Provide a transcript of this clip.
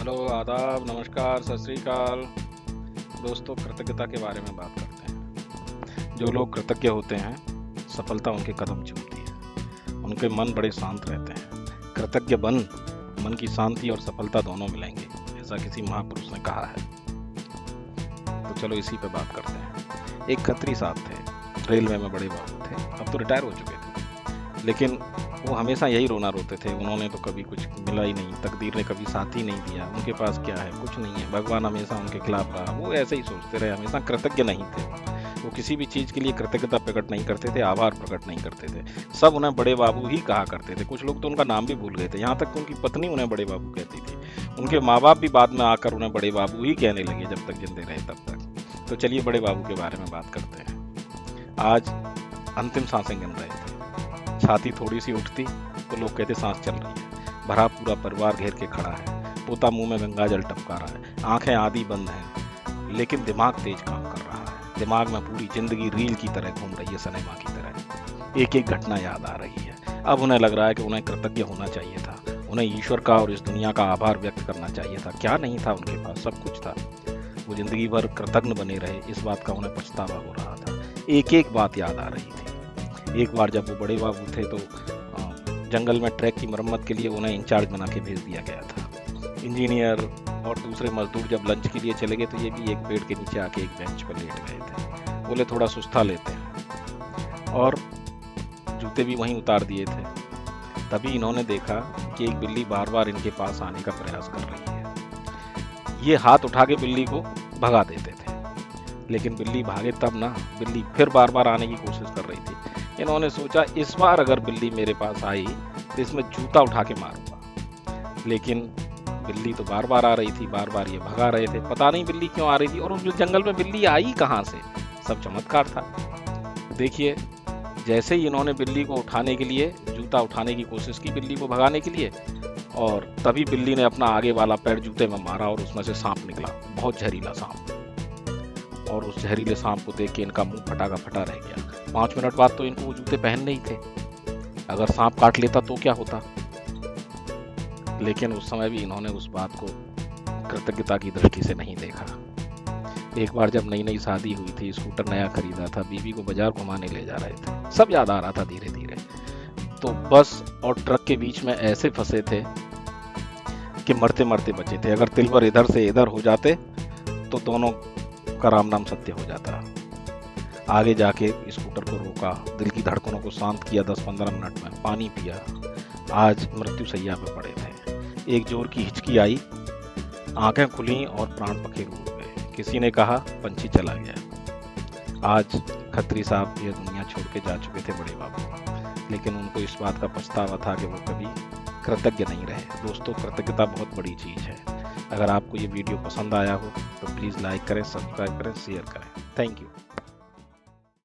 Hello, आदाब, नमस्कार, सत श्री अकाल। दोस्तों, कृतज्ञता के बारे में बात करते हैं। जो लोग कृतज्ञ होते हैं, सफलता उनके कदम चूमती है। उनके मन बड़े शांत रहते हैं। कृतज्ञ मन की शांति और सफलता दोनों मिलेंगे, ऐसा किसी महापुरुष ने कहा है। तो चलो इसी पे बात करते हैं। एक खत्री साहब थे, रेलवे में बड़े बाबू थे, अब तो रिटायर हो चुके थे, लेकिन वो हमेशा यही रोना रोते थे। उन्होंने तो कभी कुछ मिला ही नहीं, तकदीर ने कभी साथ ही नहीं दिया। उनके पास क्या है? कुछ नहीं है। भगवान हमेशा उनके खिलाफ रहा। वो ऐसे ही सोचते रहे, हमेशा कृतज्ञ नहीं थे। वो किसी भी चीज़ के लिए कृतज्ञता प्रकट नहीं करते थे, आभार प्रकट नहीं करते थे। सब उन्हें बड़े बाबू ही कहा करते थे। कुछ लोग तो उनका नाम भी भूल गए थे, यहाँ तक कि उनकी पत्नी उन्हें बड़े बाबू कहती थी। उनके माँ बाप भी बाद में आकर उन्हें बड़े बाबू ही कहने लगे, जब तक जिंदे रहे तब तक। तो चलिए बड़े बाबू के बारे में बात करते हैं। आज अंतिम सांसें गिन रहे थे। छाती थोड़ी सी उठती तो लोग कहते सांस चल रही है। भरा पूरा परिवार घेर के खड़ा है। पोता मुंह में गंगा जल टपका रहा है। आंखें आधी बंद हैं, लेकिन दिमाग तेज काम कर रहा है। दिमाग में पूरी जिंदगी रील की तरह घूम रही है, सिनेमा की तरह। एक एक घटना याद आ रही है। अब उन्हें लग रहा है कि उन्हें कृतज्ञ होना चाहिए था। उन्हें ईश्वर का और इस दुनिया का आभार व्यक्त करना चाहिए था। क्या नहीं था उनके पास? सब कुछ था। वो जिंदगी भर कृतज्ञ बने रहे, इस बात का उन्हें पछतावा हो रहा था। एक एक बात याद आ रही थी। एक बार जब वो बड़े बाबू थे तो जंगल में ट्रैक की मरम्मत के लिए उन्हें इंचार्ज बना के भेज दिया गया था। इंजीनियर और दूसरे मजदूर जब लंच के लिए चले गए तो ये भी एक पेड़ के नीचे आके एक बेंच पर लेट गए थे। बोले थोड़ा सुस्ता लेते हैं, और जूते भी वहीं उतार दिए थे। तभी इन्होंने देखा कि एक बिल्ली बार बार इनके पास आने का प्रयास कर रही है। ये हाथ उठा के बिल्ली को भगा देते थे, लेकिन बिल्ली भागे तब ना, बिल्ली फिर बार बार आने की कोशिश कर रही थी। इन्होंने सोचा इस बार अगर बिल्ली मेरे पास आई तो इसमें जूता उठा के मारूंगा। लेकिन बिल्ली तो बार बार आ रही थी, बार बार ये भगा रहे थे। पता नहीं बिल्ली क्यों आ रही थी, और उस जंगल में बिल्ली आई कहाँ से? सब चमत्कार था। देखिए, जैसे ही इन्होंने बिल्ली को उठाने के लिए, जूता उठाने की कोशिश की बिल्ली को भगाने के लिए, और तभी बिल्ली ने अपना आगे वाला पैर जूते में मारा और उसमें से सांप निकला, बहुत जहरीला सांप। और उस जहरीले सांप को देख के इनका मुंह फटा का फटा रह गया। 5 मिनट बाद तो इनको वो जूते पहनने ही थे। अगर सांप काट लेता तो क्या होता? लेकिन उस समय भी इन्होंने उस बात को कृतज्ञता की दृष्टि से नहीं देखा। एक बार जब नई नई शादी हुई थी, स्कूटर नया खरीदा था, बीवी को बाजार घुमाने ले जा रहे थे। सब याद आ रहा था धीरे धीरे। तो बस और ट्रक के बीच में ऐसे फंसे थे कि मरते मरते बचे थे। अगर तिलवर इधर से इधर हो जाते तो दोनों का राम नाम सत्य हो जाता। आगे जाके स्कूटर को रोका, दिल की धड़कनों को शांत किया 10-15 मिनट में, पानी पिया। आज मृत्यु सैया पे पड़े थे। एक जोर की हिचकी आई, आंखें खुली और प्राण पखेरु हो गए। किसी ने कहा पंछी चला गया। आज खत्री साहब ये दुनिया छोड़ के जा चुके थे, बड़े बाबू, लेकिन उनको इस बात का पछतावा था कि वो कभी कृतज्ञ नहीं रहे। दोस्तों, कृतज्ञता बहुत बड़ी चीज़ है। अगर आपको ये वीडियो पसंद आया हो तो प्लीज़ लाइक करें, सब्सक्राइब करें, शेयर करें। Thank you.